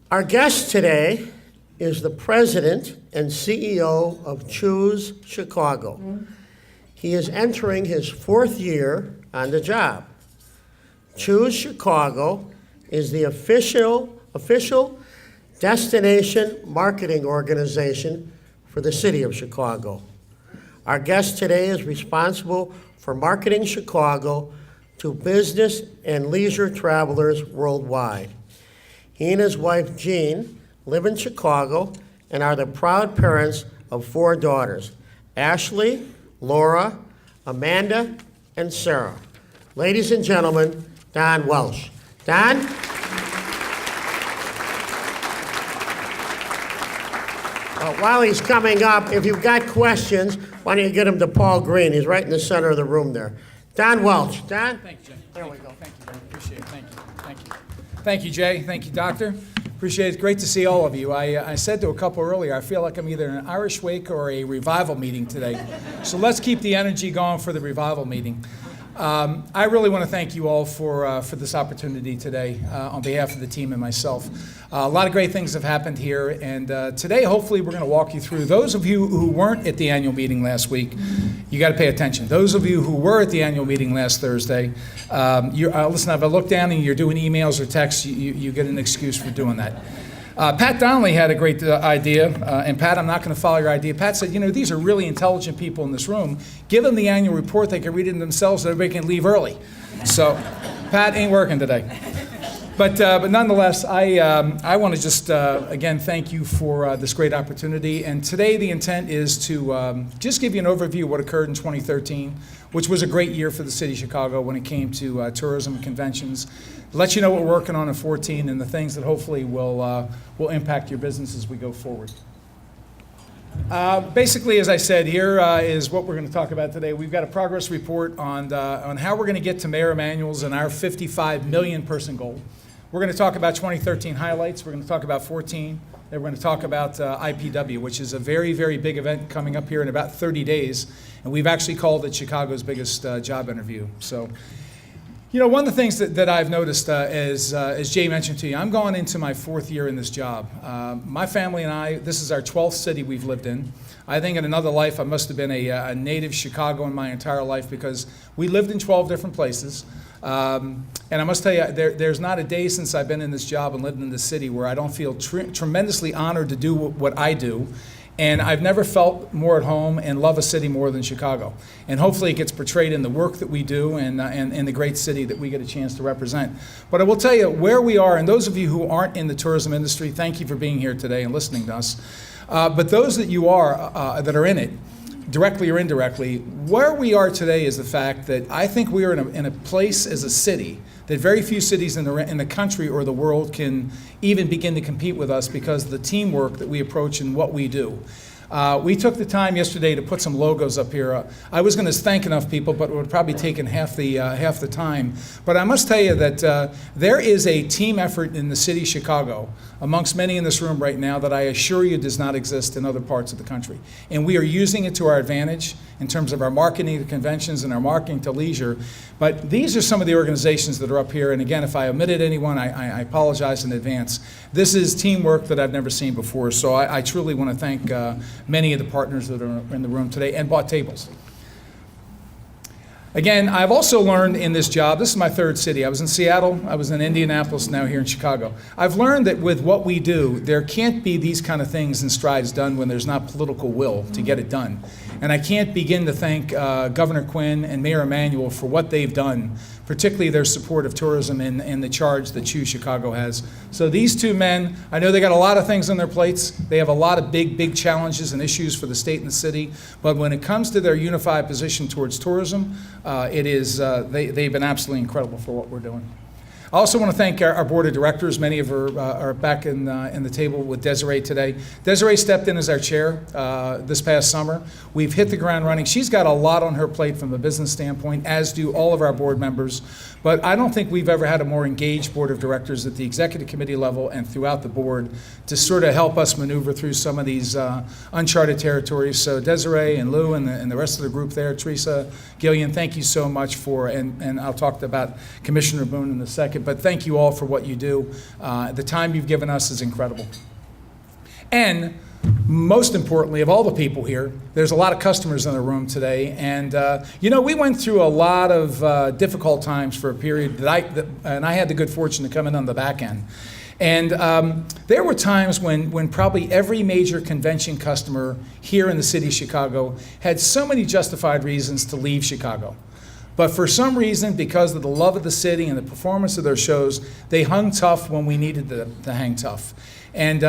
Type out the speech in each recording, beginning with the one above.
Our guest today is the president and CEO of ChinaUS Chicago. He is entering his fourth year on the job. ChinaUS Chicago is the official destination marketing organization for the city of Chicago. Our guest today is responsible for marketing Chicago to business and leisure travelers worldwide. He and his wife, Jean, live in Chicago and are the proud parents of 4 daughters, Ashley, Laura, Amanda, and Sarah. Ladies and gentlemen, Don Welsh. Don? While he's coming up, if you've got questions, why don't you get them to Paul Green? He's right in the center of the room there. Don Welsh. Don? Thank you, Jim. There we go. Thank you, Jim. Appreciate it. Thank you. Thank you. Thank you, Jay. Thank you, Doctor. Appreciate it. Great to see all of you. I said to a couple earlier, I feel like I'm either in an Irish wake or a revival meeting today. So let's keep the energy going for the revival meeting. I really want to thank you all for this opportunity today on behalf of the team and myself. A lot of great things have happened here, and today hopefully we're going to walk you through. Those of you who weren't at the annual meeting last week, you got to pay attention. Those of you who were at the annual meeting last Thursday, listen, if I look down and you're doing emails or texts, you get an excuse for doing that. Pat Donnelly had a great idea, and Pat, I'm not going to follow your idea. Pat said, these are really intelligent people in this room. Give them the annual report, they can read it themselves, so everybody can leave early. So, Pat ain't working today. But nonetheless, I want to just, again, thank you for this great opportunity. And today the intent is to just give you an overview of what occurred in 2013, which was a great year for the city of Chicago when it came to tourism and conventions. Let you know what we're working on in 2014 and the things that hopefully will impact your business as we go forward. Basically, as I said, here is what we're going to talk about today. We've got a progress report on how we're going to get to Mayor Emanuel's and our 55 million person goal. We're going to talk about 2013 highlights. We're going to talk about 14. Then we're going to talk about IPW, which is a very, very big event coming up here in about 30 days. And we've actually called it Chicago's biggest job interview. So, one of the things that I've noticed, as Jay mentioned to you, I'm going into my 4th year in this job. My family and I, this is our 12th city we've lived in. I think in another life I must have been a native Chicagoan my entire life because we lived in 12 different places. And I must tell you, there's not a day since I've been in this job and lived in this city where I don't feel tremendously honored to do what I do. And I've never felt more at home and love a city more than Chicago. And hopefully it gets portrayed in the work that we do and the great city that we get a chance to represent. But I will tell you where we are, and those of you who aren't in the tourism industry, thank you for being here today and listening to us. But those that you are, that are in it, directly or indirectly, where we are today is the fact that I think we are in a place as a city that very few cities in the country or the world can even begin to compete with us because of the teamwork that we approach and what we do. We took the time yesterday to put some logos up here. I was going to thank enough people, but it would have probably taken half the time. But I must tell you that there is a team effort in the city of Chicago amongst many in this room right now that I assure you does not exist in other parts of the country. And we are using it to our advantage in terms of our marketing to conventions and our marketing to leisure. But these are some of the organizations that are up here. And again, if I omitted anyone, I apologize in advance. This is teamwork that I've never seen before. So I truly want to thank many of the partners that are in the room today and bought tables. Again, I've also learned in this job, this is my 3rd city. I was in Seattle, I was in Indianapolis, now here in Chicago. I've learned that with what we do, there can't be these kind of things and strides done when there's not political will to get it done. And I can't begin to thank Governor Quinn and Mayor Emanuel for what they've done, particularly their support of tourism and the charge that ChinaUS Chicago has. So these 2 men, I know they got a lot of things on their plates. They have a lot of big challenges and issues for the state and the city. But when it comes to their unified position towards tourism, they've been absolutely incredible for what we're doing. I also want to thank our board of directors. Many of her are back in the table with Desiree today. Desiree stepped in as our chair this past summer. We've hit the ground running. She's got a lot on her plate from a business standpoint, as do all of our board members. But I don't think we've ever had a more engaged board of directors at the executive committee level and throughout the board to sort of help us maneuver through some of these uncharted territories. So Desiree and Lou and the rest of the group there, Teresa, Gillian, thank you so much for, and I'll talk about Commissioner Boone in a second. second, but thank you all for what you do. The time you've given us is incredible. And most importantly, of all the people here, there's a lot of customers in the room today. And, we went through a lot of difficult times for a period and I had the good fortune to come in on the back end. And there were times when probably every major convention customer here in the city of Chicago had so many justified reasons to leave Chicago. But for some reason, because of the love of the city and the performance of their shows, they hung tough when we needed to hang tough. And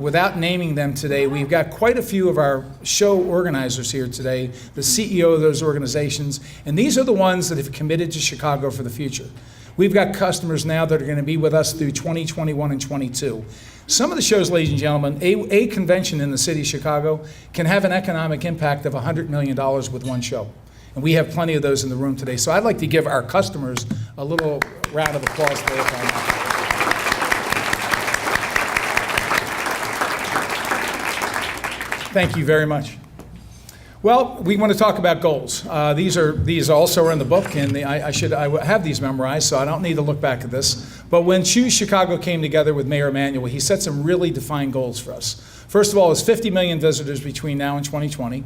without naming them today, we've got quite a few of our show organizers here today, the CEO of those organizations, and these are the ones that have committed to Chicago for the future. We've got customers now that are going to be with us through 2021 and 22. Some of the shows, ladies and gentlemen, a convention in the city of Chicago can have an economic impact of $100 million with one show. And we have plenty of those in the room today. So I'd like to give our customers a little round of applause today. Thank you very much. Well, we want to talk about goals. These also are in the book, and I have these memorized, so I don't need to look back at this. But when Choose Chicago came together with Mayor Emanuel, he set some really defined goals for us. First of all, it's 50 million visitors between now and 2020.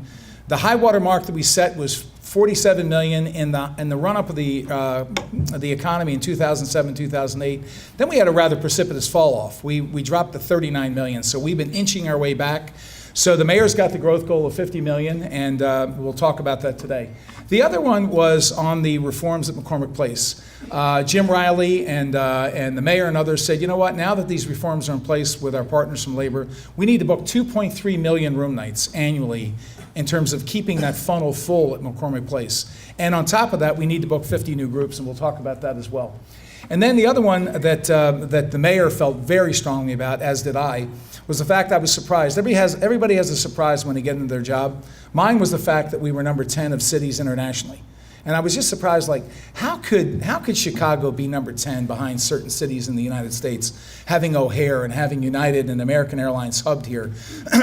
The high water mark that we set was 47 million in the run-up of the economy in 2007, 2008. Then we had a rather precipitous fall off. We dropped to 39 million, so we've been inching our way back. So the mayor's got the growth goal of 50 million, and we'll talk about that today. The other one was on the reforms at McCormick Place. Jim Riley and the mayor and others said, you know what, now that these reforms are in place with our partners from labor, we need to book 2.3 million room nights annually in terms of keeping that funnel full at McCormick Place. And on top of that, we need to book 50 new groups, and we'll talk about that as well. And then the other one that the mayor felt very strongly about, as did I, was the fact I was surprised. Everybody has a surprise when they get into their job. Mine was the fact that we were number 10 of cities internationally. And I was just surprised, like, how could Chicago be number 10 behind certain cities in the United States, having O'Hare and having United and American Airlines hubbed here?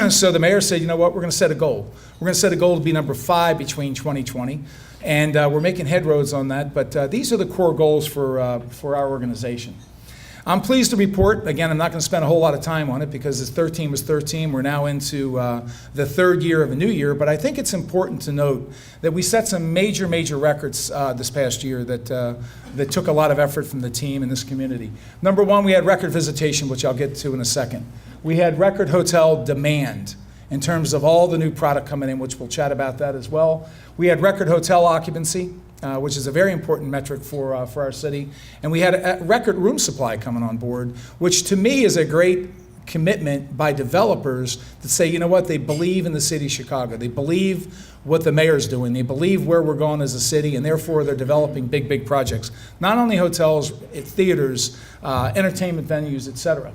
So the mayor said, you know what, we're going to set a goal. We're going to set a goal to be number 5 between 2020. And we're making headroads on that, but these are the core goals for our organization. I'm pleased to report, again, I'm not going to spend a whole lot of time on it because this 13 was 13. We're now into the third year of a new year, but I think it's important to note that we set some major records this past year that took a lot of effort from the team in this community. Number one, we had record visitation, which I'll get to in a second. We had record hotel demand in terms of all the new product coming in, which we'll chat about that as well. We had record hotel occupancy, which is a very important metric for our city. And we had a record room supply coming on board, which to me is a great commitment by developers that say, you know what, they believe in the city of Chicago. They believe what the mayor's doing. They believe where we're going as a city, and therefore they're developing big projects. Not only hotels, theaters, entertainment venues, et cetera.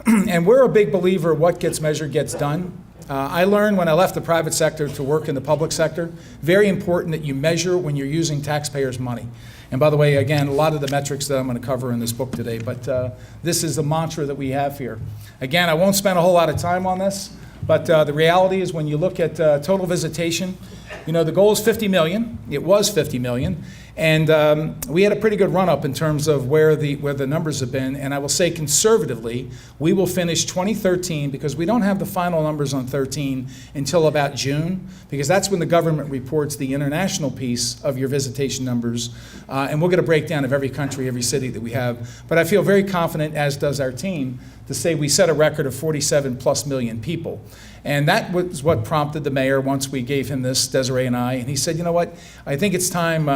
And we're a big believer what gets measured gets done. I learned when I left the private sector to work in the public sector, very important that you measure when you're using taxpayers' money. And by the way, again, a lot of the metrics that I'm going to cover in this book today, but this is the mantra that we have here. Again, I won't spend a whole lot of time on this, but the reality is when you look at total visitation, you know, the goal is 50 million. It was 50 million. And we had a pretty good run-up in terms of where the numbers have been. And I will say conservatively, we will finish 2013, because we don't have the final numbers on 13 until about June, because that's when the government reports the international piece of your visitation numbers. And we'll get a breakdown of every country, every city that we have. But I feel very confident, as does our team, to say we set a record of 47 plus million people. And that was what prompted the mayor, once we gave him this, Desiree and I, and he said, you know what, I think it's time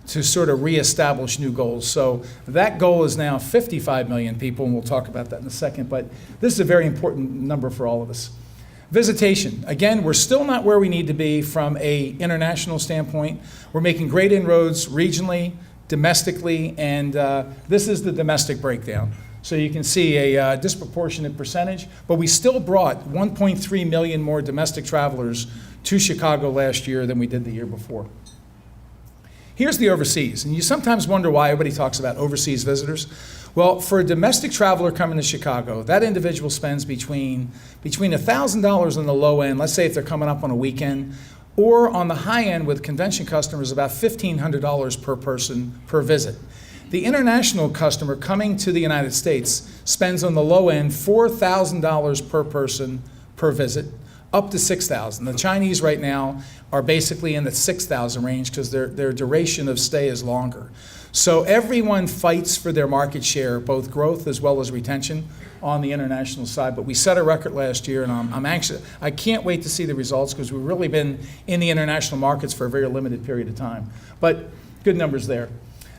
to sort of reestablish new goals. So that goal is now 55 million people, and we'll talk about that in a second, but this is a very important number for all of us. Visitation, again, we're still not where we need to be from an international standpoint. We're making great inroads regionally, domestically, and this is the domestic breakdown. So you can see a disproportionate percentage, but we still brought 1.3 million more domestic travelers to Chicago last year than we did the year before. Here's the overseas, and you sometimes wonder why everybody talks about overseas visitors. Well, for a domestic traveler coming to Chicago, that individual spends between $1,000 on the low end, let's say if they're coming up on a weekend, or on the high end with convention customers, about $1,500 per person per visit. The international customer coming to the United States spends on the low end $4,000 per person per visit, up to $6,000. The Chinese right now are basically in the $6,000 range because their duration of stay is longer. So everyone fights for their market share, both growth as well as retention on the international side. But we set a record last year, and I'm anxious. I can't wait to see the results because we've really been in the international markets for a very limited period of time. But good numbers there.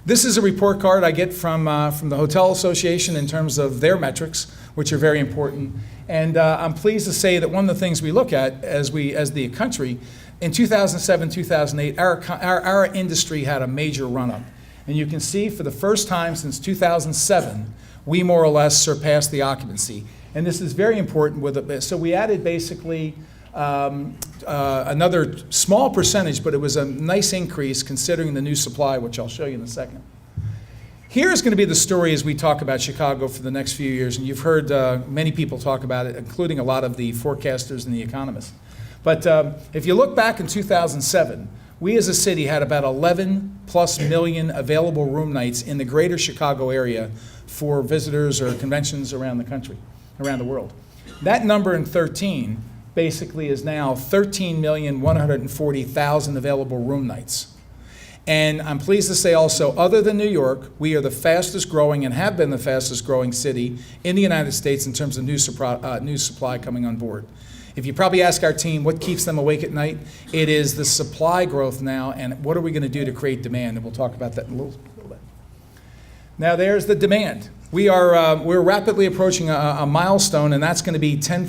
This is a report card I get from the Hotel Association in terms of their metrics, which are very important. And I'm pleased to say that one of the things we look at as the country, in 2007, 2008, our industry had a major run-up. And you can see for the first time since 2007, we more or less surpassed the occupancy. And this is very important. So we added basically another small percentage, but it was a nice increase considering the new supply, which I'll show you in a second. Here's going to be the story as we talk about Chicago for the next few years, and you've heard many people talk about it, including a lot of the forecasters and the economists. But if you look back in 2007, we as a city had about 11+ million available room nights in the greater Chicago area for visitors or conventions around the country, around the world. That number in 13 basically is now 13,140,000 available room nights. And I'm pleased to say also, other than New York, we are the fastest growing and have been the fastest growing city in the United States in terms of new supply coming on board. If you probably ask our team what keeps them awake at night, it is the supply growth now and what are we going to do to create demand, and we'll talk about that in a little bit. Now there's the demand. We're rapidly approaching a milestone, and that's going to be 10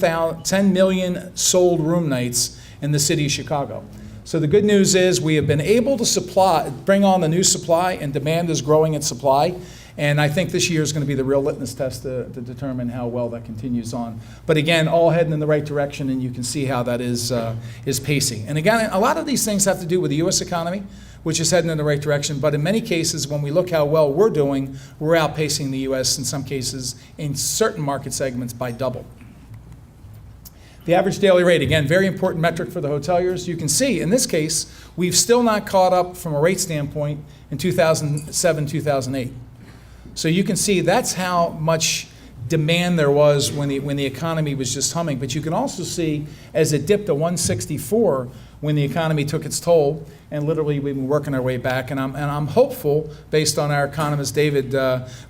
million sold room nights in the city of Chicago. So the good news is we have been able to bring on the new supply, and demand is growing in supply. And I think this year is going to be the real litmus test to determine how well that continues on. But again, all heading in the right direction, and you can see how that is pacing. And again, a lot of these things have to do with the U.S. economy, which is heading in the right direction. But in many cases, when we look how well we're doing, we're outpacing the U.S. in some cases, in certain market segments, by double. The average daily rate, again, very important metric for the hoteliers. You can see, in this case, we've still not caught up from a rate standpoint in 2007, 2008. So you can see that's how much demand there was when the economy was just humming. But you can also see as it dipped to 164 when the economy took its toll, and literally we've been working our way back. And I'm hopeful, based on our economist David,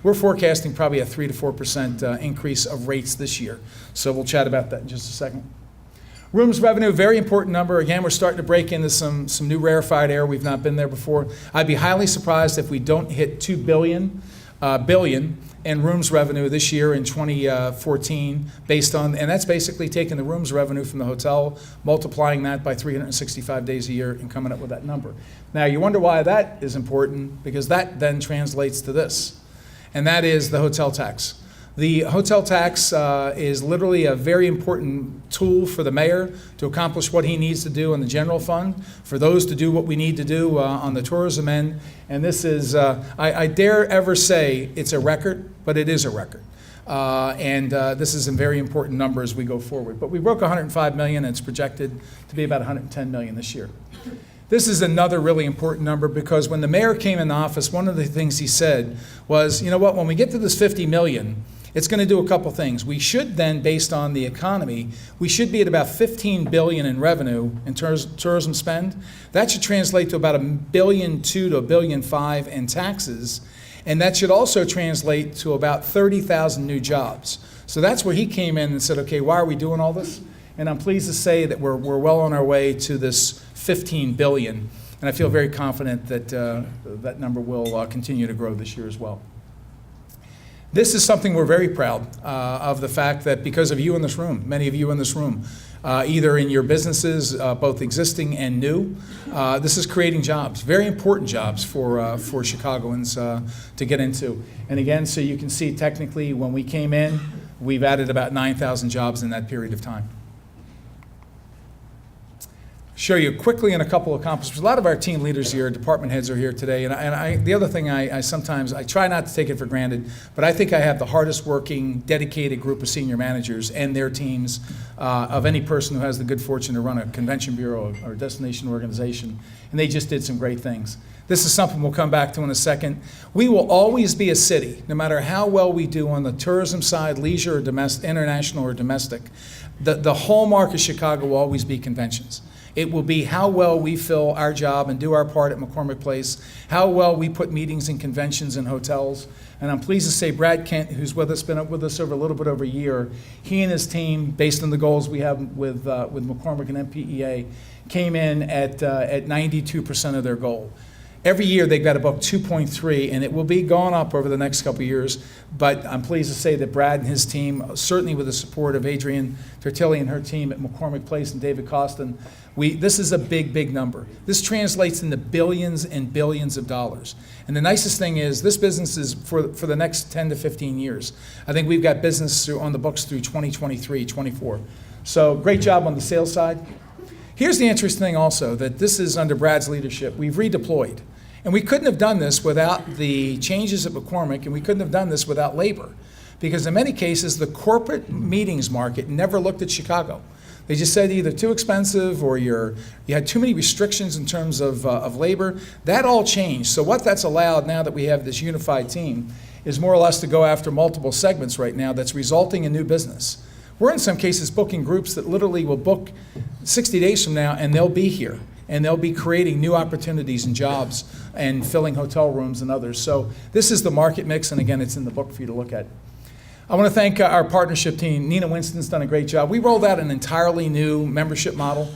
we're forecasting probably a 3 to 4% increase of rates this year. So we'll chat about that in just a second. Rooms revenue, very important number. Again, we're starting to break into some new rarefied air. We've not been there before. I'd be highly surprised if we don't hit $2 billion in rooms revenue this year in 2014, and that's basically taking the rooms revenue from the hotel, multiplying that by 365 days a year, and coming up with that number. Now, you wonder why that is important, because that then translates to this, and that is the hotel tax. The hotel tax is literally a very important tool for the mayor to accomplish what he needs to do in the general fund, for those to do what we need to do on the tourism end. And this is, I dare ever say it's a record, but it is a record. This is a very important number as we go forward. But we broke 105 million, and it's projected to be about 110 million this year. This is another really important number, because when the mayor came in office, one of the things he said was, you know what, when we get to this 50 million, it's going to do a couple things. We should then, based on the economy, we should be at about 15 billion in revenue in tourism spend. That should translate to about $1.2 billion to $1.5 billion in taxes, and that should also translate to about 30,000 new jobs. So that's where he came in and said, okay, why are we doing all this? And I'm pleased to say that we're well on our way to this 15 billion, and I feel very confident that that number will continue to grow this year as well. This is something we're very proud of, the fact that because of you in this room, many of you in this room, either in your businesses, both existing and new, this is creating jobs, very important jobs for Chicagoans to get into. And again, so you can see technically when we came in, we've added about 9,000 jobs in that period of time. Show you quickly in a couple of accomplishments. A lot of our team leaders here, department heads are here today, and the other thing I sometimes try not to take it for granted, but I think I have the hardest working, dedicated group of senior managers and their teams of any person who has the good fortune to run a convention bureau or destination organization, and they just did some great things. This is something we'll come back to in a second. We will always be a city, no matter how well we do on the tourism side, leisure or domestic, international or domestic. The hallmark of Chicago will always be conventions. It will be how well we fill our job and do our part at McCormick Place, how well we put meetings and conventions in hotels. And I'm pleased to say Brad Kent, who's with us, been up with us over a little bit over a year, he and his team, based on the goals we have with McCormick and MPEA, came in at 92% of their goal. Every year they've got to book 2.3, and it will be going up over the next couple of years. But I'm pleased to say that Brad and his team, certainly with the support of Adrienne Tertilli and her team at McCormick Place and David Costin, this is a big, big number. This translates into billions and billions of dollars. And the nicest thing is this business is for the next 10 to 15 years. I think we've got business on the books through 2023, 24. So great job on the sales side. Here's the interesting thing also, that this is under Brad's leadership. We've redeployed. And we couldn't have done this without the changes at McCormick, and we couldn't have done this without labor. Because in many cases, the corporate meetings market never looked at Chicago. They just said either too expensive or you had too many restrictions in terms of labor. That all changed. So what that's allowed now that we have this unified team is more or less to go after multiple segments right now that's resulting in new business. We're in some cases booking groups that literally will book 60 days from now and they'll be here. And they'll be creating new opportunities and jobs and filling hotel rooms and others. So this is the market mix, and again, it's in the book for you to look at. I want to thank our partnership team. Nina Winston's done a great job. We rolled out an entirely new membership model.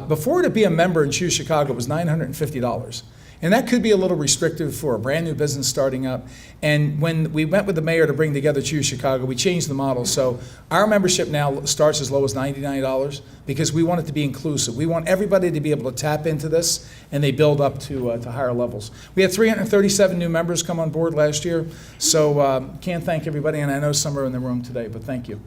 Before to be a member in Choose Chicago was $950. And that could be a little restrictive for a brand new business starting up. And when we met with the mayor to bring together Choose Chicago, we changed the model. So our membership now starts as low as $99 because we want it to be inclusive. We want everybody to be able to tap into this, and they build up to higher levels. We had 337 new members come on board last year. So can't thank everybody, and I know some are in the room today, but thank you.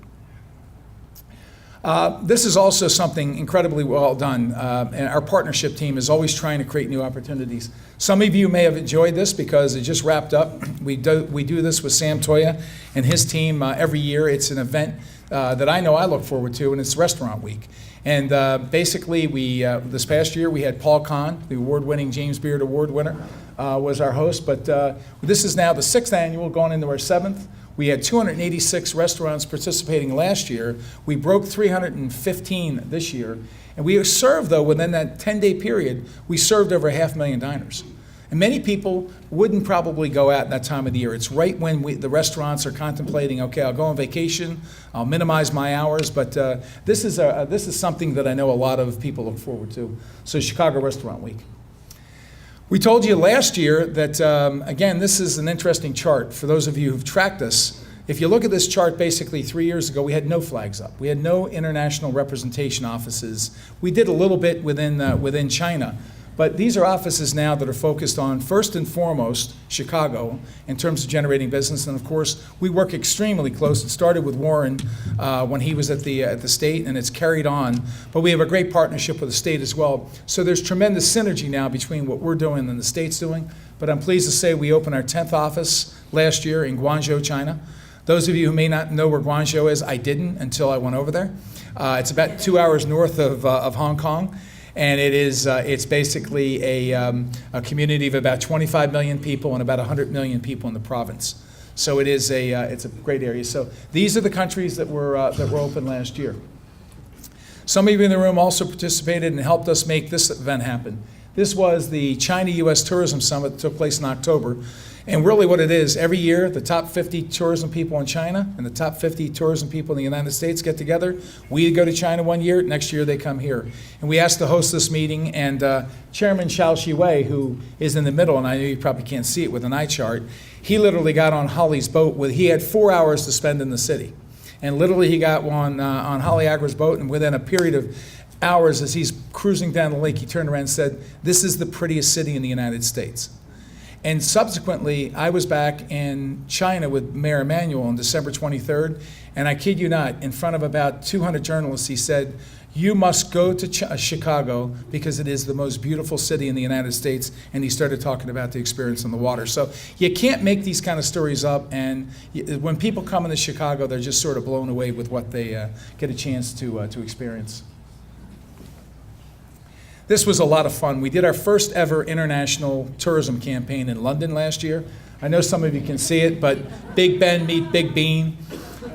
This is also something incredibly well done, and our partnership team is always trying to create new opportunities. Some of you may have enjoyed this because it just wrapped up. We do this with Sam Toya and his team every year. It's an event that I know I look forward to, and it's Restaurant Week. And basically, this past year we had Paul Kahn, the award-winning James Beard Award winner, was our host. But this is now the 6th annual, going into our 7th. We had 286 restaurants participating last year. We broke 315 this year. And we served, though, within that 10-day period, we served over 500,000 diners. And many people wouldn't probably go out that time of the year. It's right when the restaurants are contemplating, okay, I'll go on vacation, I'll minimize my hours, but this is something that I know a lot of people look forward to. So Chicago Restaurant Week. We told you last year that, again, this is an interesting chart for those of you who've tracked us. If you look at this chart, basically 3 years ago, we had no flags up. We had no international representation offices. We did a little bit within China. But these are offices now that are focused on, first and foremost, Chicago in terms of generating business. And of course, we work extremely close. It started with Warren when he was at the state, and it's carried on. But we have a great partnership with the state as well. So there's tremendous synergy now between what we're doing and the state's doing. But I'm pleased to say we opened our 10th office last year in Guangzhou, China. Those of you who may not know where Guangzhou is, I didn't until I went over there. It's about 2 hours north of Hong Kong. And it's basically a community of about 25 million people and about 100 million people in the province. So it's a great area. So these are the countries that were open last year. Some of you in the room also participated and helped us make this event happen. This was the ChinaUS Tourism Summit that took place in October. And really what it is, every year, the top 50 tourism people in China and the top 50 tourism people in the United States get together. We go to China one year, next year they come here. And we asked to host this meeting, and Chairman Xiao Shiwei, who is in the middle, and I know you probably can't see it with an eye chart, he literally got on Holly's boat. He had 4 hours to spend in the city. And literally he got on Holly Agra's boat, and within a period of hours as he's cruising down the lake, he turned around and said, "This is the prettiest city in the United States." And subsequently, I was back in China with Mayor Emanuel on December 23rd, and I kid you not, in front of about 200 journalists, he said, "You must go to Chicago because it is the most beautiful city in the United States," and he started talking about the experience on the water. So you can't make these kind of stories up, and when people come into Chicago, they're just sort of blown away with what they get a chance to experience. This was a lot of fun. We did our first ever international tourism campaign in London last year. I know some of you can see it, but Big Ben meet Big Bean.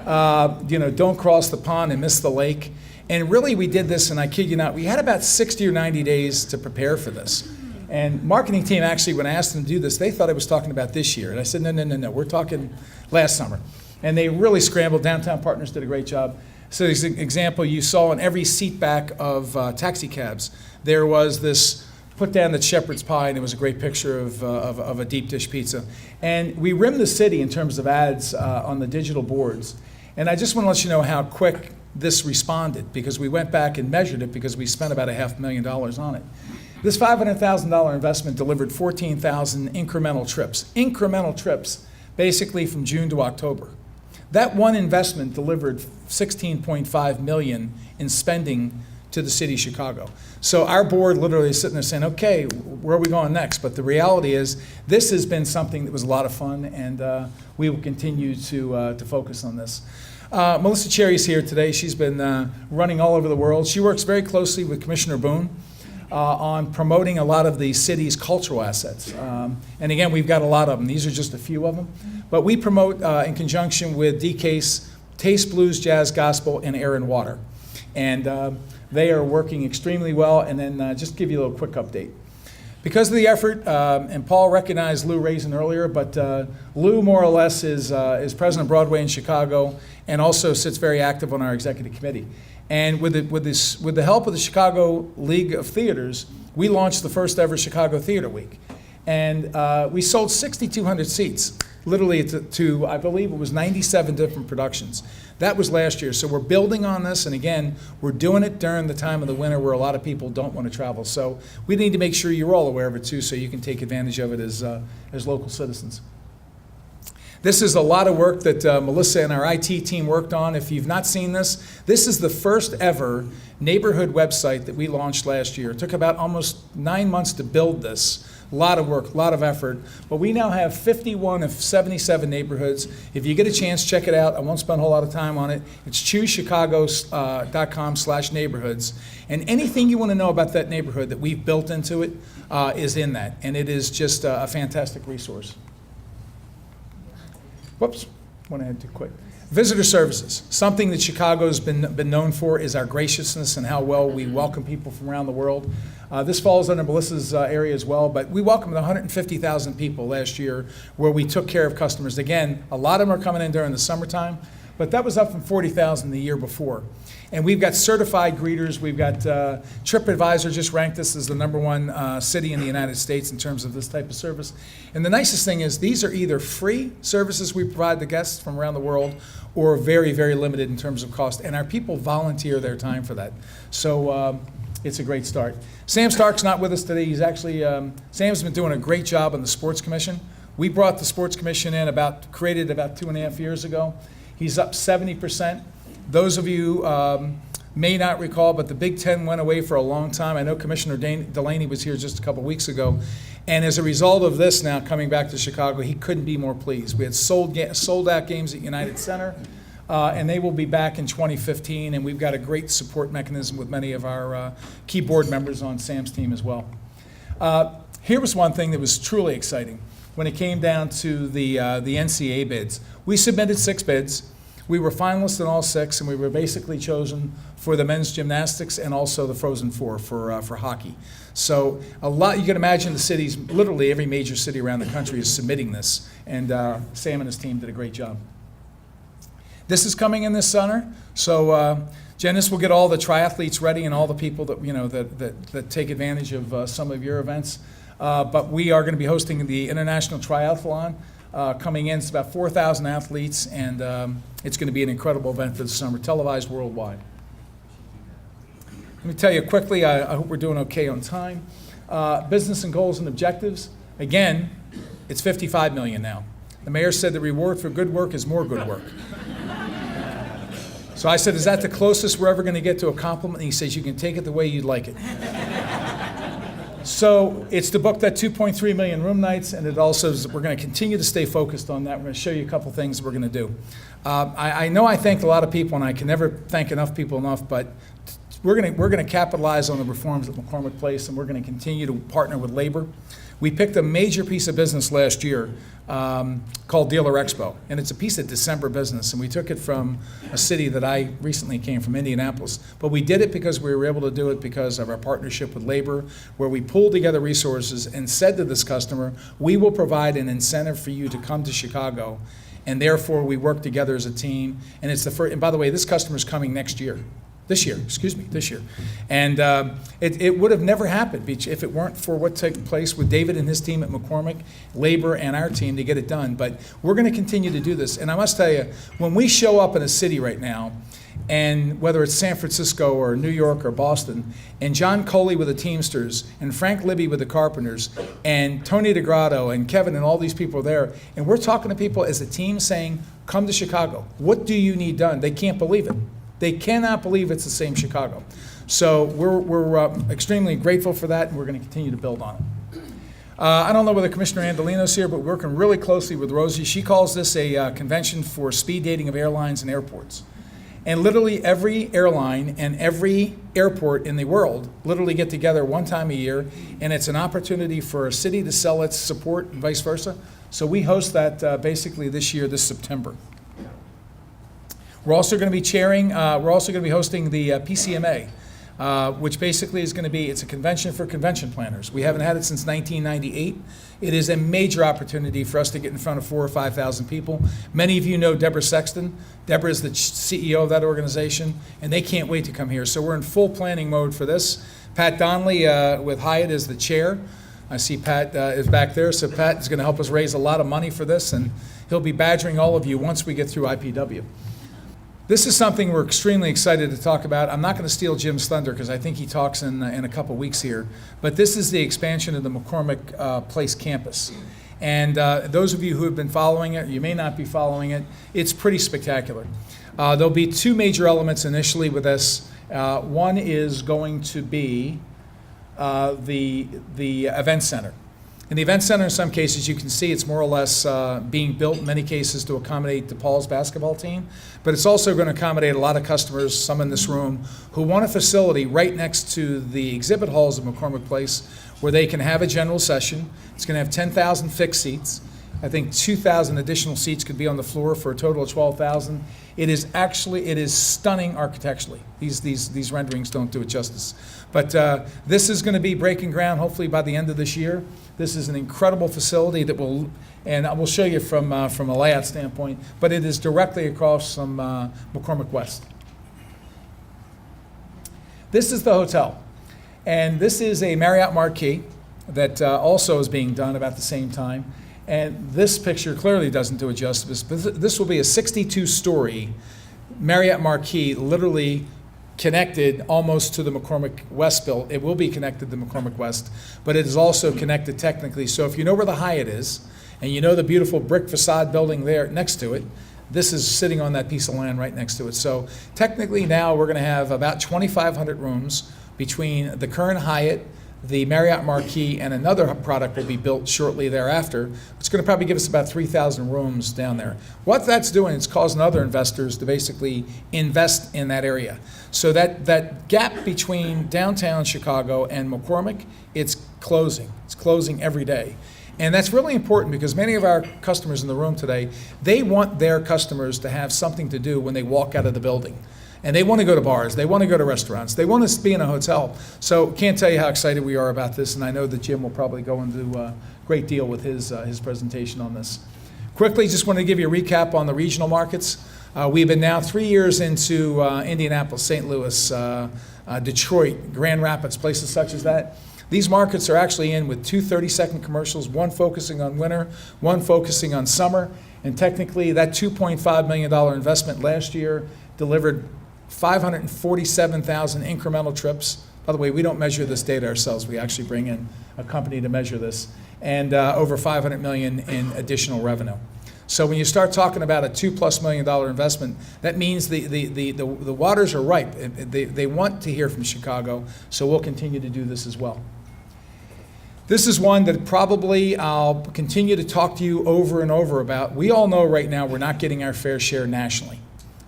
Don't cross the pond and miss the lake. And really we did this, and I kid you not, we had about 60 or 90 days to prepare for this. And marketing team actually, when I asked them to do this, they thought I was talking about this year. And I said, no, we're talking last summer. And they really scrambled. Downtown Partners did a great job. So as an example, you saw in every seat back of taxi cabs, there was this put down the shepherd's pie, and it was a great picture of a deep dish pizza. And we rimmed the city in terms of ads on the digital boards. And I just want to let you know how quick this responded, because we went back and measured it, because we spent about $500,000 on it. This $500,000 investment delivered 14,000 incremental trips, basically from June to October. That one investment delivered $16.5 million in spending to the city of Chicago. So our board literally is sitting there saying, okay, where are we going next? But the reality is, this has been something that was a lot of fun, and we will continue to focus on this. Melissa Cherry's here today. She's been running all over the world. She works very closely with Commissioner Boone on promoting a lot of the city's cultural assets. And again, we've got a lot of them. These are just a few of them. But we promote, in conjunction with DCASE, Taste, Blues, Jazz, Gospel, and Air and Water. And they are working extremely well. And then just give you a little quick update. Because of the effort, and Paul recognized Lou Raisin earlier, but Lou more or less is president of Broadway in Chicago, and also sits very active on our executive committee. And with the help of the Chicago League of Theaters, we launched the first ever Chicago Theater Week. And we sold 6,200 seats, literally to, I believe it was 97 different productions. That was last year. So we're building on this, and again, we're doing it during the time of the winter where a lot of people don't want to travel. So we need to make sure you're all aware of it too, so you can take advantage of it as local citizens. This is a lot of work that Melissa and our IT team worked on. If you've not seen this, this is the first ever neighborhood website that we launched last year. It took about almost 9 months to build this. A lot of work, a lot of effort. But we now have 51 of 77 neighborhoods. If you get a chance, check it out. I won't spend a whole lot of time on it. It's choosechicago.com/neighborhoods. And anything you want to know about that neighborhood that we've built into it is in that. And it is just a fantastic resource. Whoops, went ahead too quick. Visitor services. Something that Chicago's been known for is our graciousness and how well we welcome people from around the world. This falls under Melissa's area as well, but we welcomed 150,000 people last year where we took care of customers. Again, a lot of them are coming in during the summertime, but that was up from 40,000 the year before. And we've got certified greeters. We've got TripAdvisor just ranked us as the #1 city in the United States in terms of this type of service. And the nicest thing is these are either free services we provide the guests from around the world, or very, very limited in terms of cost. And our people volunteer their time for that. So it's a great start. Sam Stark's not with us today. He's actually, Sam's been doing a great job on the Sports Commission. We brought the Sports Commission in created about 2.5 years ago. He's up 70%. Those of you may not recall, but the Big Ten went away for a long time. I know Commissioner Delaney was here just a couple weeks ago. And as a result of this now coming back to Chicago, he couldn't be more pleased. We had sold out games at United Center, and they will be back in 2015. And we've got a great support mechanism with many of our key board members on Sam's team as well. Here was one thing that was truly exciting when it came down to the NCAA bids. We submitted 6 bids. We were finalists in all 6, and we were basically chosen for the men's gymnastics and also the Frozen Four for hockey. So a lot, you can imagine the cities, literally every major city around the country is submitting this, and Sam and his team did a great job. This is coming in this summer, so Janice will get all the triathletes ready and all the people that, that take advantage of some of your events. But we are going to be hosting the International Triathlon. Coming in, it's about 4,000 athletes, and it's going to be an incredible event for the summer, televised worldwide. Let me tell you quickly, I hope we're doing okay on time. Business and goals and objectives. Again, it's $55 million now. The mayor said the reward for good work is more good work. So I said, is that the closest we're ever going to get to a compliment? And he says, you can take it the way you'd like it. So it's to book that 2.3 million room nights, and it also is, we're going to continue to stay focused on that. We're going to show you a couple things we're going to do. I know I thanked a lot of people, and I can never thank enough people enough, but we're going to capitalize on the reforms at McCormick Place, and we're going to continue to partner with labor. We picked a major piece of business last year called Dealer Expo, and it's a piece of December business, and we took it from a city that I recently came from, Indianapolis. But we did it because we were able to do it because of our partnership with labor, where we pulled together resources and said to this customer, we will provide an incentive for you to come to Chicago, and therefore we work together as a team. And it's the first, and by the way, this customer's coming this year. And it would have never happened if it weren't for what took place with David and his team at McCormick, labor, and our team to get it done. But we're going to continue to do this. And I must tell you, when we show up in a city right now, and whether it's San Francisco or New York or Boston, and John Coley with the Teamsters, and Frank Libby with the Carpenters, and Tony DeGrotto, and Kevin, and all these people are there, and we're talking to people as a team saying, come to Chicago. What do you need done? They can't believe it. They cannot believe it's the same Chicago. So we're extremely grateful for that, and we're going to continue to build on it. I don't know whether Commissioner Andolino's here, but we're working really closely with Rosie. She calls this a convention for speed dating of airlines and airports. And literally every airline and every airport in the world literally get together one time a year, and it's an opportunity for a city to sell its support and vice versa. So we host that basically this year, this September. We're also going to be hosting the PCMA, which basically is going to be, it's a convention for convention planners. We haven't had it since 1998. It is a major opportunity for us to get in front of 4,000 or 5,000 people. Many of you know Deborah Sexton. Deborah is the CEO of that organization, and they can't wait to come here. So we're in full planning mode for this. Pat Donnelly with Hyatt is the chair. I see Pat is back there, so Pat is going to help us raise a lot of money for this, and he'll be badgering all of you once we get through IPW. This is something we're extremely excited to talk about. I'm not going to steal Jim's thunder because I think he talks in a couple weeks here. But this is the expansion of the McCormick Place campus. And those of you who have been following it, you may not be following it, it's pretty spectacular. There'll be two major elements initially with this. One is going to be the event center. In the event center, in some cases, you can see it's more or less being built in many cases to accommodate DePaul's basketball team, but it's also going to accommodate a lot of customers, some in this room, who want a facility right next to the exhibit halls of McCormick Place where they can have a general session. It's going to have 10,000 fixed seats. I think 2,000 additional seats could be on the floor for a total of 12,000. It is stunning architecturally. These renderings don't do it justice. But this is going to be breaking ground hopefully by the end of this year. This is an incredible facility that will, and I will show you from a layout standpoint, but it is directly across from McCormick West. This is the hotel. And this is a Marriott Marquis that also is being done about the same time. And this picture clearly doesn't do it justice, but this will be a 62-story Marriott Marquis, literally connected almost to the McCormick West build. It will be connected to McCormick West, but it is also connected technically. So if you know where the Hyatt is, and you know the beautiful brick facade building there next to it, this is sitting on that piece of land right next to it. So technically now we're going to have about 2,500 rooms between the current Hyatt, the Marriott Marquis, and another product will be built shortly thereafter. It's going to probably give us about 3,000 rooms down there. What that's doing is causing other investors to basically invest in that area. So that gap between downtown Chicago and McCormick, it's closing. It's closing every day. And that's really important because many of our customers in the room today, they want their customers to have something to do when they walk out of the building. And they want to go to bars, they want to go to restaurants, they want to be in a hotel. So can't tell you how excited we are about this, and I know that Jim will probably go into a great deal with his presentation on this. Quickly, just want to give you a recap on the regional markets. We've been now 3 years into Indianapolis, St. Louis, Detroit, Grand Rapids, places such as that. These markets are actually in with 2 30-second commercials, one focusing on winter, one focusing on summer, and technically that $2.5 million investment last year delivered 547,000 incremental trips. By the way, we don't measure this data ourselves. We actually bring in a company to measure this, and over $500 million in additional revenue. So when you start talking about a $2+ million investment, that means the waters are ripe. They want to hear from Chicago, so we'll continue to do this as well. This is one that probably I'll continue to talk to you over and over about. We all know right now we're not getting our fair share nationally.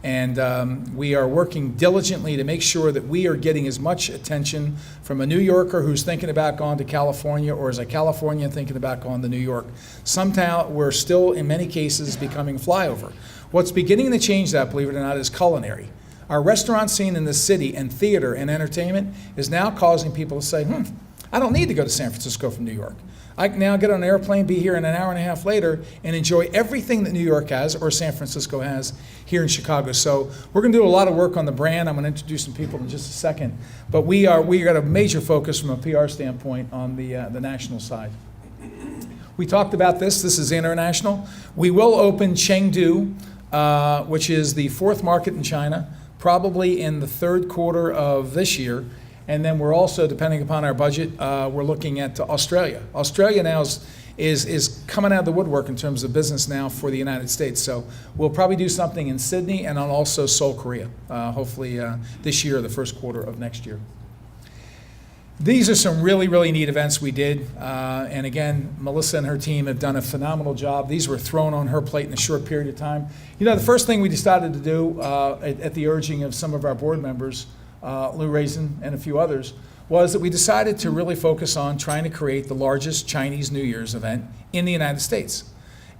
And we are working diligently to make sure that we are getting as much attention from a New Yorker who's thinking about going to California, or as a Californian thinking about going to New York. Somehow, we're still, in many cases, becoming flyover. What's beginning to change that, believe it or not, is culinary. Our restaurant scene in the city and theater and entertainment is now causing people to say, I don't need to go to San Francisco from New York. I can now get on an airplane, be here in an hour and a half later, and enjoy everything that New York has or San Francisco has here in Chicago. So we're going to do a lot of work on the brand. I'm going to introduce some people in just a second. But we got a major focus from a PR standpoint on the national side. We talked about this. This is international. We will open Chengdu, which is the 4th market in China, probably in the 3rd quarter of this year. And then we're also, depending upon our budget, we're looking at Australia. Australia now is coming out of the woodwork in terms of business now for the United States. So we'll probably do something in Sydney and also Seoul, Korea, hopefully this year or the 1st quarter of next year. These are some really, really neat events we did. And again, Melissa and her team have done a phenomenal job. These were thrown on her plate in a short period of time. You know, the first thing we decided to do at the urging of some of our board members, Lou Raisin and a few others, was that we decided to really focus on trying to create the largest Chinese New Year's event in the United States.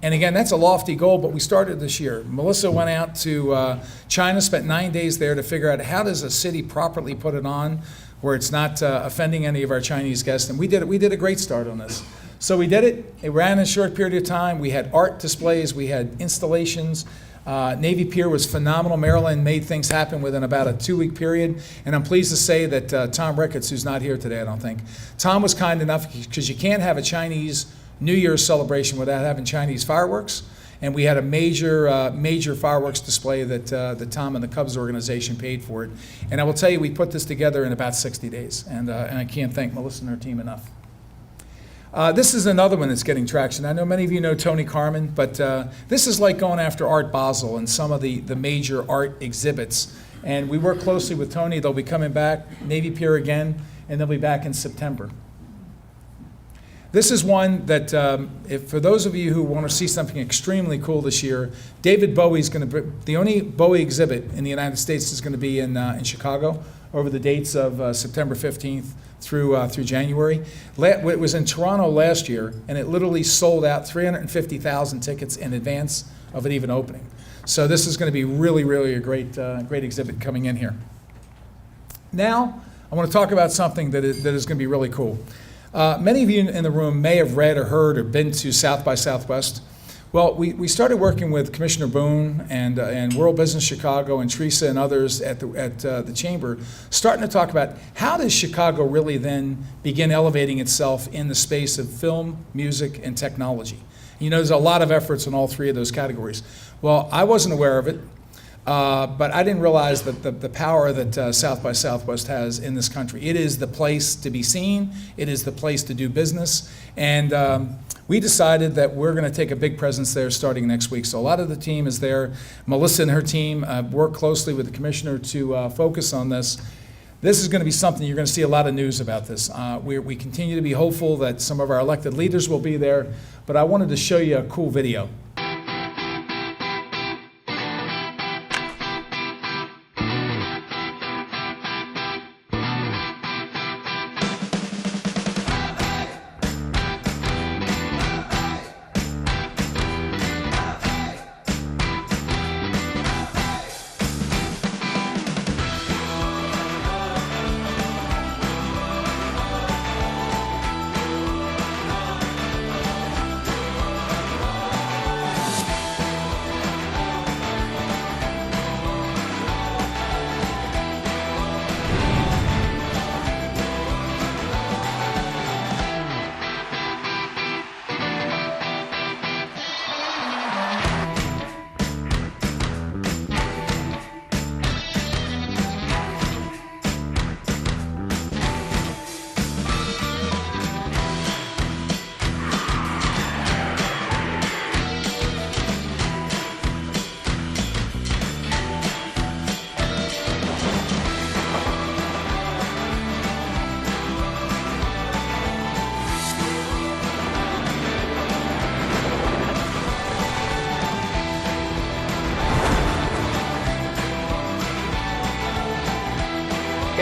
And again, that's a lofty goal, but we started this year. Melissa went out to China, spent 9 days there to figure out how does a city properly put it on where it's not offending any of our Chinese guests. And we did a great start on this. So we did it. It ran in a short period of time. We had art displays. We had installations. Navy Pier was phenomenal. Maryland made things happen within about a 2-week period. And I'm pleased to say that Tom Ricketts, who's not here today, I don't think, Tom was kind enough, because you can't have a Chinese New Year's celebration without having Chinese fireworks. And we had a major fireworks display that Tom and the Cubs organization paid for it. And I will tell you, we put this together in about 60 days. And I can't thank Melissa and her team enough. This is another one that's getting traction. I know many of you know Tony Carmen, but this is like going after Art Basel and some of the major art exhibits. And we work closely with Tony. They'll be coming back, Navy Pier again, and they'll be back in September. This is one that, for those of you who want to see something extremely cool this year, David Bowie's going to, the only Bowie exhibit in the United States is going to be in Chicago over the dates of September 15th through January. It was in Toronto last year, and it literally sold out 350,000 tickets in advance of it even opening. So this is going to be really, really a great exhibit coming in here. Now, I want to talk about something that is going to be really cool. Many of you in the room may have read or heard or been to South by Southwest. Well, we started working with Commissioner Boone and World Business Chicago and Teresa and others at the Chamber, starting to talk about how does Chicago really then begin elevating itself in the space of film, music, and technology. You know, there's a lot of efforts in all 3 of those categories. Well, I wasn't aware of it. But I didn't realize that the power that South by Southwest has in this country. It is the place to be seen. It is the place to do business. And we decided that we're going to take a big presence there starting next week. So a lot of the team is there. Melissa and her team work closely with the commissioner to focus on this. This is going to be something you're going to see a lot of news about this. We continue to be hopeful that some of our elected leaders will be there. But I wanted to show you a cool video.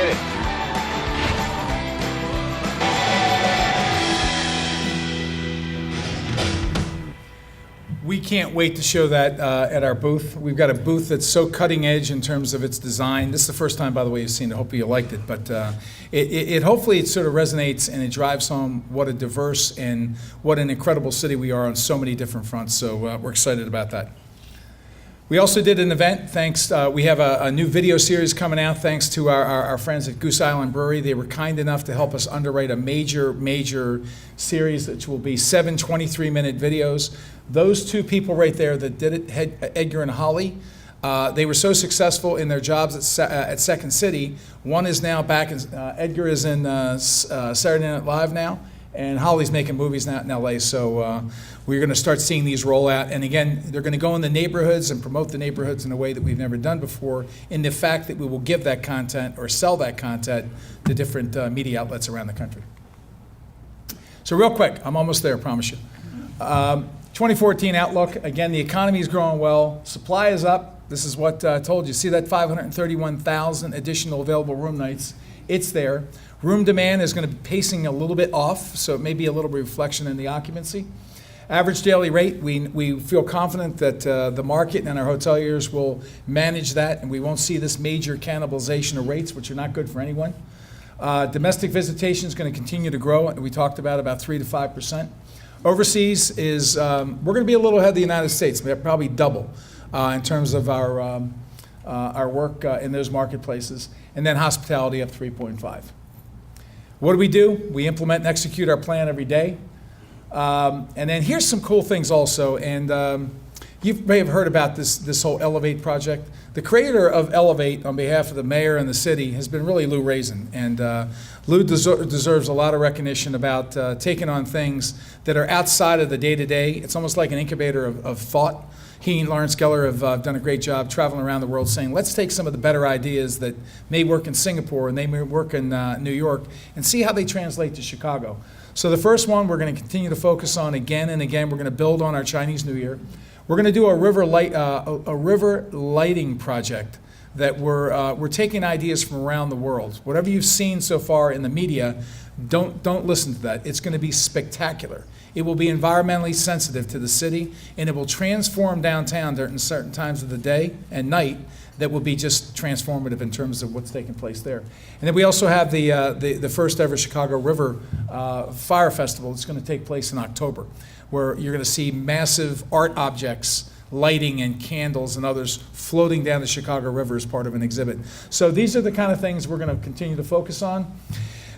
Hit it. We can't wait to show that at our booth. We've got a booth that's so cutting edge in terms of its design. This is the first time, by the way, you've seen it. Hopefully you liked it. But hopefully it sort of resonates and it drives home what a diverse and what an incredible city we are on so many different fronts. So we're excited about that. We also did an event. We have a new video series coming out thanks to our friends at Goose Brewery. They were kind enough to help us underwrite a major series, which will be 7 23-minute videos. Those two people right there that did it, Edgar and Holly, they were so successful in their jobs at Second City. One is now back, Edgar is in Saturday Night Live now, and Holly's making movies now in LA. So we're going to start seeing these roll out. And again, they're going to go in the neighborhoods and promote the neighborhoods in a way that we've never done before, in the fact that we will give that content or sell that content to different media outlets around the country. So real quick, I'm almost there, I promise you. 2014 outlook, again, the economy is growing well. Supply is up. This is what I told you. See that 531,000 additional available room nights? It's there. Room demand is going to be pacing a little bit off, so it may be a little reflection in the occupancy. Average daily rate, we feel confident that the market and our hoteliers will manage that, and we won't see this major cannibalization of rates, which are not good for anyone. Domestic visitation is going to continue to grow. We talked about 3 to 5%. Overseas is, we're going to be a little ahead of the United States, probably double in terms of our work in those marketplaces. And then hospitality up 3.5. What do? We implement and execute our plan every day. And then here's some cool things also. And you may have heard about this whole Elevate project. The creator of Elevate, on behalf of the mayor and the city, has been really Lou Raisin. And Lou deserves a lot of recognition about taking on things that are outside of the day-to-day. It's almost like an incubator of thought. He and Lawrence Geller have done a great job traveling around the world saying, let's take some of the better ideas that may work in Singapore and they may work in New York and see how they translate to Chicago. So the first one we're going to continue to focus on again and again. We're going to build on our Chinese New Year. We're going to do a river lighting project that we're taking ideas from around the world. Whatever you've seen so far in the media, don't listen to that. It's going to be spectacular. It will be environmentally sensitive to the city, and it will transform downtown during certain times of the day and night that will be just transformative in terms of what's taking place there. And then we also have the first ever Chicago River Fire Festival that's going to take place in October, where you're going to see massive art objects, lighting and candles and others floating down the Chicago River as part of an exhibit. So these are the kind of things we're going to continue to focus on.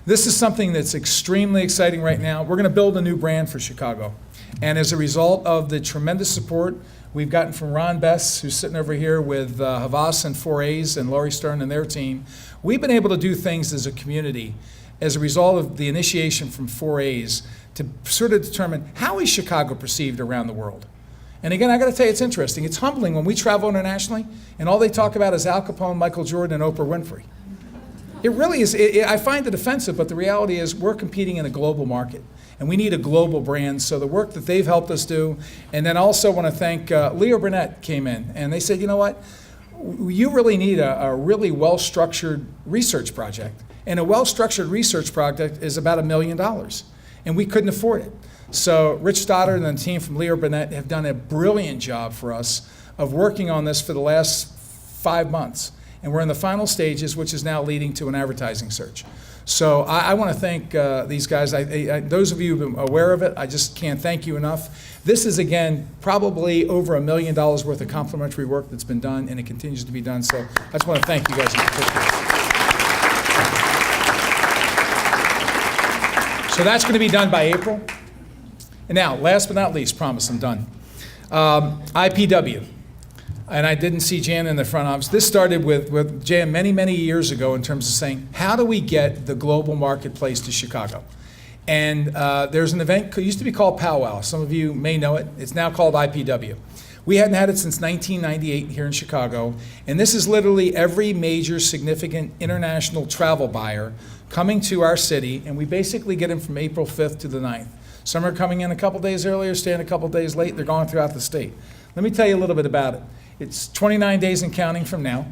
This is something that's extremely exciting right now. We're going to build a new brand for Chicago. And as a result of the tremendous support we've gotten from Ron Bess, who's sitting over here with Havas and 4As and Laurie Stern and their team, we've been able to do things as a community as a result of the initiation from 4As to sort of determine how is Chicago perceived around the world. And again, I got to tell you, it's interesting. It's humbling when we travel internationally and all they talk about is Al Capone, Michael Jordan, and Oprah Winfrey. It really is. I find it offensive, but the reality is we're competing in a global market, and we need a global brand. So the work that they've helped us do, and then also want to thank Leo Burnett came in, and they said, you know what, you really need a really well-structured research project, and a well-structured research project is about $1 million, and we couldn't afford it. So Rich Stoddard and the team from Leo Burnett have done a brilliant job for us of working on this for the last 5 months. And we're in the final stages, which is now leading to an advertising search. So I want to thank these guys. Those of you who've been aware of it, I just can't thank you enough. This is, again, probably over $1 million worth of complimentary work that's been done, and it continues to be done. So I just want to thank you guys in particular. So that's going to be done by April. And now, last but not least, promise I'm done. IPW. And I didn't see Jan in the front office. This started with Jan many years ago in terms of saying, how do we get the global marketplace to Chicago? And there's an event, it used to be called Powwow. Some of you may know it. It's now called IPW. We hadn't had it since 1998 here in Chicago. And this is literally every major significant international travel buyer coming to our city. And we basically get them from April 5th to the 9th. Some are coming in a couple days earlier, staying a couple days late. They're going throughout the state. Let me tell you a little bit about it. It's 29 days and counting from now.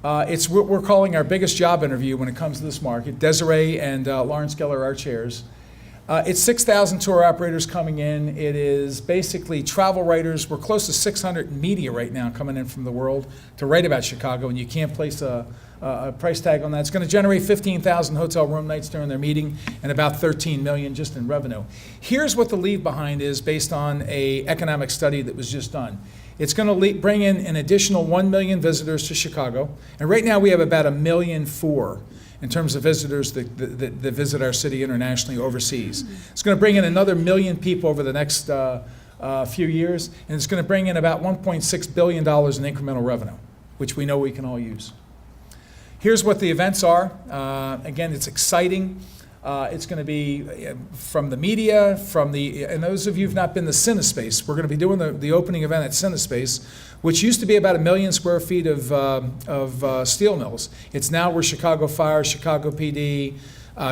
It's what we're calling our biggest job interview when it comes to this market. Desiree and Lawrence Geller, our chairs. It's 6,000 tour operators coming in. It is basically travel writers. We're close to 600 media right now coming in from the world to write about Chicago, and you can't place a price tag on that. It's going to generate 15,000 hotel room nights during their meeting and about 13 million just in revenue. Here's what the leave behind is based on an economic study that was just done. It's going to bring in an additional 1 million visitors to Chicago, and right now we have about 1.4 million in terms of visitors that visit our city internationally overseas. It's going to bring in another 1 million people over the next few years, and it's going to bring in about $1.6 billion in incremental revenue, which we know we can all use. Here's what the events are. Again, it's exciting. It's going to be from the media, and those of you who've not been to Cinespace, we're going to be doing the opening event at Cinespace, which used to be about 1 million square feet of steel mills. It's now where Chicago Fire, Chicago PD,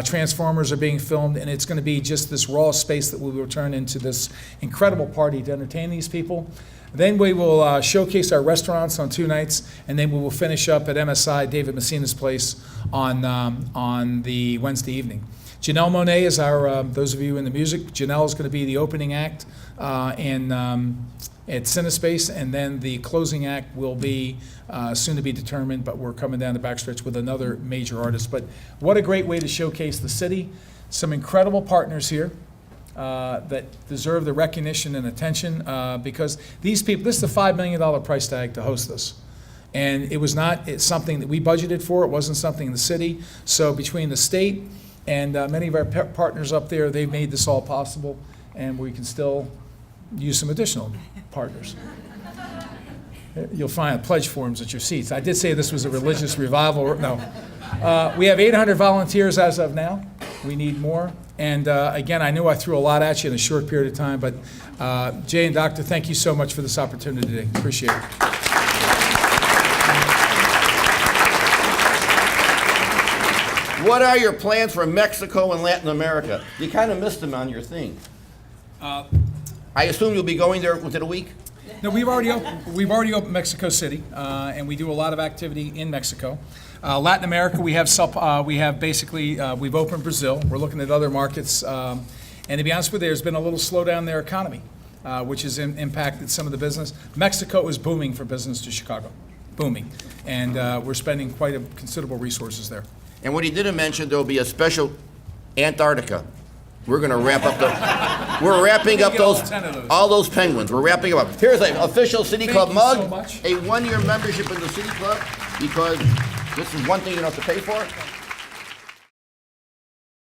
Transformers are being filmed, and it's going to be just this raw space that we will turn into this incredible party to entertain these people. Then we will showcase our restaurants on 2 nights, and then we will finish up at MSI, David Messina's place, on the Wednesday evening. Janelle Monáe is our, those of you in the music, Janelle is going to be the opening act at Cinespace, and then the closing act will be soon to be determined, but we're coming down the backstretch with another major artist. But what a great way to showcase the city. Some incredible partners here that deserve the recognition and attention because these people, this is a $5 million price tag to host this. And it was not something that we budgeted for. It wasn't something in the city. So between the state and many of our partners up there, they've made this all possible, and we can still use some additional partners. You'll find pledge forms at your seats. I did say this was a religious revival. No. We have 800 volunteers as of now. We need more. And again, I knew I threw a lot at you in a short period of time, but Jay and Doctor, thank you so much for this opportunity today. Appreciate it. What are your plans for Mexico and Latin America? You kind of missed them on your thing. I assume you'll be going there within a week? No, we've already opened Mexico City, and we do a lot of activity in Mexico. Latin America, we've opened Brazil. We're looking at other markets, and to be honest with you, there's been a little slowdown in their economy, which has impacted some of the business. Mexico is booming for business to Chicago, booming, and we're spending quite a considerable resources there. And what he didn't mention, there'll be a special Antarctica. We're going to wrap up we're wrapping up all those penguins. We're wrapping them up. Here's an official City Club mug, so much. a 1-year membership in the City Club, because this is one thing you don't have to pay for.